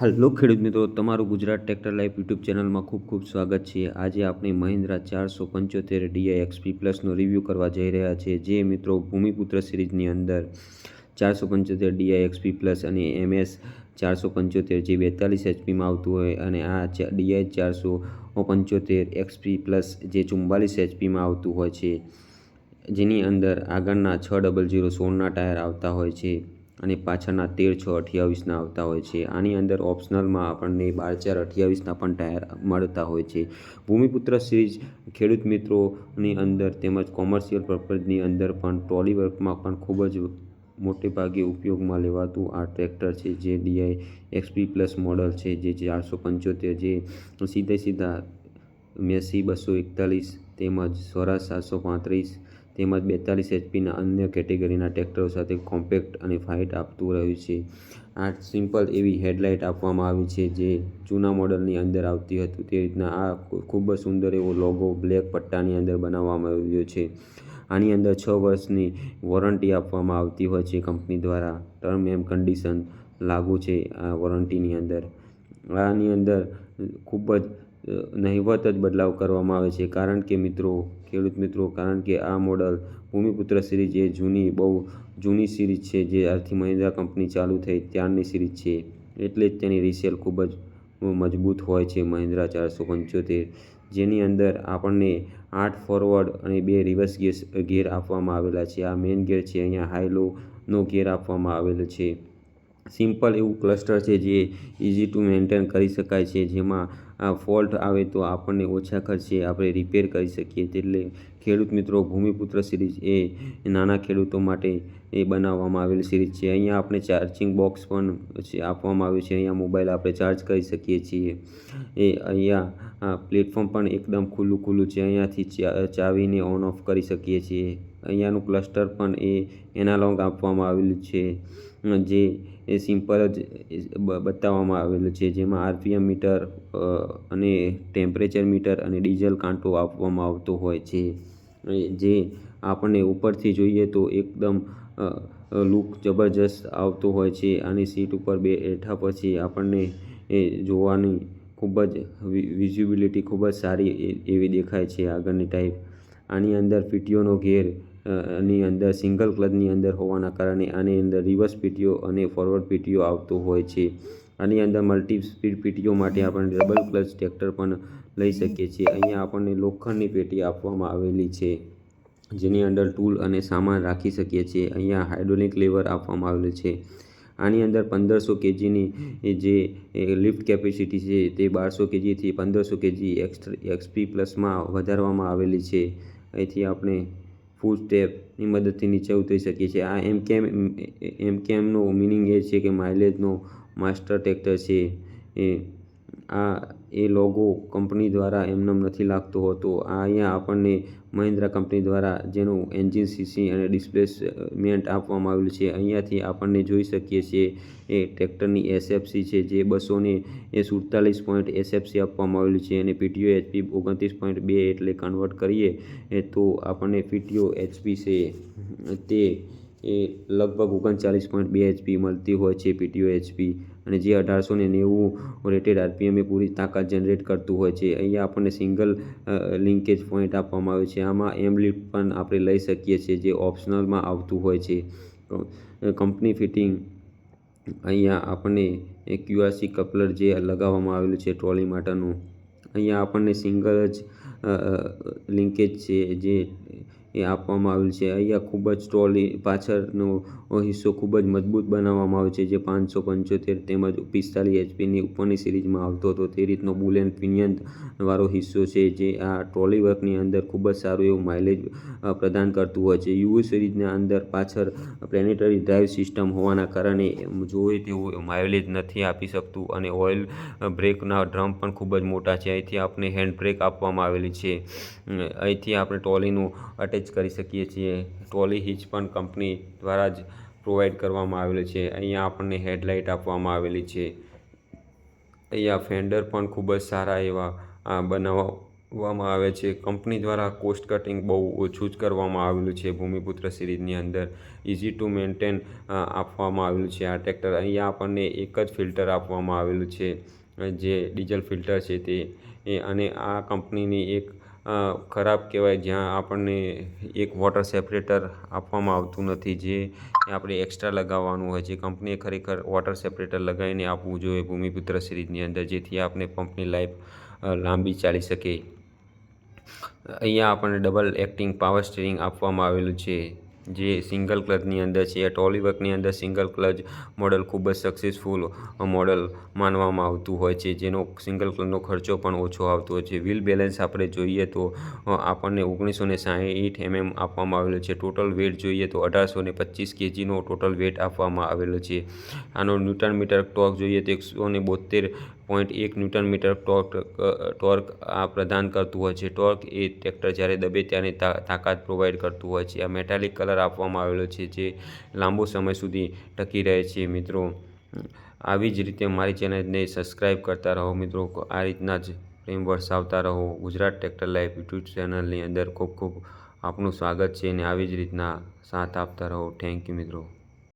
Hello ખેડૂત મિત્રો, તમારું ગુજરાત ટ્રેક્ટર લાઈવ યુટ્યુબ ચેનલમાં ખૂબ ખૂબ સ્વાગત છે। આજે આપણે મહિન્દ્રા 475 DI XP પ્લસનો રિવ્યૂ કરવા જઈ રહ્યા છીએ। જે મિત્રો ભૂમિપુત્ર સિરીઝની અંદર 475 DI XP પ્લસ અને MS 475 જે 42 HPમાં આવતું હોય અને આ DI 475 XP પ્લસ જે 44 HPમાં આવતું હોય છે, જેની અંદર આગળના 600 16ના ટાયર આવતા હોય છે અને પાછળના 13 6 28ના આવતા હોય છે। આની અંદર ઓપ્શનલમાં આપણને 12 4 28ના પણ ટાયર મળતા હોય છે। ભૂમિપુત્ર સિરીઝ ખેડૂત મિત્રોની અંદર તેમજ કોમર્શિયલ પર્પઝની અંદર પણ ટ્રોલી વર્કમાં પણ ખૂબ જ મોટે ભાગે ઉપયોગમાં લેવાતું આ ટ્રેક્ટર છે, જે DI XP પ્લસ મોડલ છે, જે 475 જે સીધા મેસી 241 તેમજ સ્વરાજ 735 તેમજ 42 HPના અન્ય કેટેગરીના ટ્રેક્ટરો સાથે કોમ્પેક્ટ અને ફાઇટ આપતું રહ્યું છે। આ સિમ્પલ એવી હેડલાઇટ આપવામાં આવી છે, જે જૂના મોડલની અંદર આવતી હતી તે રીતના આ ખૂબ જ સુંદર એવો લોગો બ્લેક પટ્ટાની અંદર બનાવવામાં આવ્યો છે। આની અંદર 6 વર્ષની વોરંટી આપવામાં આવતી હોય છે કંપની દ્વારા। ટર્મ એન્ડ કન્ડિશન લાગુ છે આ વોરંટીની અંદર। આની અંદર ખૂબ જ નહિવત જ બદલાવ કરવામાં આવે છે, કારણ કે ખેડૂત મિત્રો કારણ કે આ મોડલ ભૂમિપુત્ર સિરીઝ એ બહુ જૂની સિરીઝ છે, જે આજથી મહિન્દ્રા કંપની ચાલુ થઈ ત્યારની સિરીઝ છે, એટલે જ તેની રિસેલ ખૂબ જ મજબૂત હોય છે મહિન્દ્રા 475, જેની અંદર આપણને 8 ફોરવર્ડ અને 2 રિવર્સ ગેર આપવામાં આવેલા છે। આ મેઇન ગેર છે, અહીંયા હાઈ લો ગેર આપવામાં આવેલો છે। સિમ્પલ એવું ક્લસ્ટર છે, જે ઇઝી ટુ મેન્ટેન કરી શકાય છે, જેમાં આ ફોલ્ટ આવે તો આપણને ઓછા ખર્ચે આપણે રિપેર કરી શકીએ। એટલે ખેડૂત મિત્રો ભૂમિપુત્ર સિરીઝ એ નાના ખેડૂતો માટે બનાવવામાં આવેલી સિરીઝ છે। અહીંયા આપણે ચાર્જિંગ બોક્સ પણ આપવામાં આવ્યું છે, અહીંયા મોબાઈલ આપણે ચાર્જ કરી શકીએ છીએ। અહીંયા પ્લેટફોર્મ પણ એકદમ ખુલ્લું છે, અહીંયાથી ચાવીને ઓન ઓફ કરી શકીએ છીએ। અહીંયાનું ક્લસ્ટર પણ એનાલોગ આપવામાં આવેલું છે, જે સિમ્પલ જ બતાવવામાં આવેલું છે, જેમાં RPM મીટર અને ટેમ્પરેચર મીટર અને ડીઝલ કાંટો આપવામાં આવતો હોય છે, જે આપણને ઉપરથી જોઈએ તો એકદમ લુક જબરજસ્ત આવતો હોય છે। આની સીટ ઉપર બેઠા પછી આપણને જોવાની ખૂબ જ વિઝિબિલિટી ખૂબ જ સારી એવી દેખાય છે આગળની ટાઈપ। આની અંદર પીટીઓનો ગેર ની અંદર સિંગલ ક્લચની અંદર હોવાના કારણે આની અંદર રિવર્સ પીટીઓ અને ફોરવર્ડ પીટીઓ આવતો હોય છે। આની અંદર મલ્ટી સ્પીડ પીટીઓ માટે આપણે ડબલ ક્લચ ટ્રેક્ટર પણ લઈ શકીએ છીએ। અહીંયા આપણને લોખંડની પેટી આપવામાં આવેલી છે, જેની અંદર ટૂલ અને સામાન રાખી શકીએ છીએ। અહીંયા હાઇડ્રોલિક લેવર આપવામાં આવેલું છે। આની અંદર 1500 kgની જે લિફ્ટ કેપેસિટી છે તે 1200 kgથી 1500 kg XP પ્લસમાં વધારવામાં આવેલી છે। અહીંથી આપણે ફૂટ સ્ટેપની મદદથી નીચે ઉતરી શકીએ છીએ। આ એમકેએમનો મિનિંગ એ છે કે માઇલેજનો માસ્ટર ટ્રેક્ટર છે। એ લોગો કંપની દ્વારા એમનેમ નથી લાગતો હોતો। અહીંયા આપણને મહિન્દ્રા કંપની દ્વારા જેનું એન્જિન સીસી અને ડિસ્પ્લેસમેન્ટ આપવામાં આવેલું છે, અહીંયાથી આપણને જોઈ શકીએ છીએ એ ટ્રેક્ટરની SFC છે, જે 247 પોઈન્ટ SFC આપવામાં આવેલું છે, અને PTO HP 29.2 એટલે કન્વર્ટ કરીએ તો આપણને PTO HP છે તે લગભગ 39.2 HP મળતી હોય છે PTO HP, અને જે 1890 રેટેડ RPM પૂરી તાકાત જનરેટ કરતું હોય છે। અહીંયા આપણને સિંગલ લિંકેજ પોઈન્ટ આપવામાં આવે છે। આમાં એમ લિફ્ટ પણ આપણે લઈ શકીએ છીએ, જે ઓપ્શનલમાં આવતું હોય છે। કંપની ફિટિંગ અહીંયા આપણને QRC કપલર જે લગાવવામાં આવેલું છે ટ્રોલી માટેનું। અહીંયા આપણને સિંગલ જ લિંકેજ છે જે આપવામાં આવેલું છે। અહીંયા ખૂબ જ ટ્રોલી પાછળનો હિસ્સો ખૂબ જ મજબૂત બનાવવામાં આવે છે, જે 575 તેમજ 45 HPની ઉપરની સિરીઝમાં આવતો હતો તે રીતનો બુલ એન્ડ પિનિયન વાળો હિસ્સો છે, જે આ ટ્રોલી વર્કની અંદર ખૂબ જ સારું એવું માઇલેજ પ્રદાન કરતું હોય છે। યુ સિરીઝના અંદર પાછળ પ્લેનેટરી ડ્રાઇવ સિસ્ટમ હોવાના કારણે જોઈએ તેવું માઇલેજ નથી આપી શકતું, અને ઓઇલ બ્રેકના ડ્રમ પણ ખૂબ જ મોટા છે। અહીંથી આપણે હેન્ડ બ્રેક આપવામાં આવેલી છે, અહીંથી આપણે ટ્રોલીનું અટેચ કરી શકીએ છીએ। ટ્રોલી હિચ પણ કંપની દ્વારા જ પ્રોવાઈડ કરવામાં આવેલી છે। અહીંયા આપણને હેડલાઇટ આપવામાં આવેલી છે। અહીંયા ફેન્ડર પણ ખૂબ જ સારા એવા વામાં આવે છે. કંપની દ્વારા કોસ્ટ કટિંગ બહુ ઓછું જ કરવામાં આવેલું છે. ભૂમિપુત્ર સિરીઝની અંદર ઇઝી ટુ મેન્ટેન આપવામાં આવેલું છે આ ટ્રેક્ટર. અહીંયા આપણને એક જ ફિલ્ટર આપવામાં આવેલું છે, જે ડીઝલ ફિલ્ટર છે તે. અને આ કંપનીની એક ખરાબ કહેવાય, જ્યાં આપણને એક વોટર સેપરેટર આપવામાં આવતું નથી, જે આપણે એક્સ્ટ્રા લગાવવાનું હોય છે. કંપનીએ ખરેખર વોટર સેપરેટર લગાવીને આપવું જોઈએ ભૂમિપુત્ર સિરીઝની અંદર, જેથી આપણે પંપની લાઈફ લાંબી ચાલી શકે. અહીંયા આપણને ડબલ એક્ટિંગ પાવર સ્ટીરિંગ આપવામાં આવેલું છે, જે સિંગલ ક્લચની અંદર છે. ટ્રોલીવર્કની અંદર સિંગલ ક્લચ મોડલ ખૂબ જ સક્સેસફુલ મોડલ માનવામાં આવતું હોય છે, જેનો સિંગલ ક્લચનો ખર્ચો પણ ઓછો આવતો હોય છે. વ્હીલ બેલેન્સ આપણે જોઈએ તો આપણને 1960 mm આપવામાં આવેલું છે. ટોટલ વેટ જોઈએ તો 1825 kgનો ટોટલ વેટ આપવામાં આવેલો છે. આનો ન્યૂટન મીટર ટોર્ક જોઈએ તો 172.1 ન્યૂટન મીટર ટોર્ક આ પ્રદાન કરતું હોય છે. ટોર્ક એ ટ્રેક્ટર જ્યારે દબે ત્યારે તાકાત પ્રોવાઈડ કરતું હોય છે. આ મેટાલિક કલર આપવામાં આવેલો છે, જે લાંબો સમય સુધી ટકી રહે છે. મિત્રો, આવી જ રીતે મારી ચેનલને સબસ્ક્રાઈબ કરતા રહો મિત્રો. આ રીતના જ પ્રેમ વરસાવતા રહો. ગુજરાત ટ્રેક્ટર લાઈવ યુટ્યુબ ચેનલની અંદર ખૂબ ખૂબ આપનું સ્વાગત છે, અને આવી જ રીતના સાથ આપતા રહો. થેન્ક યુ મિત્રો.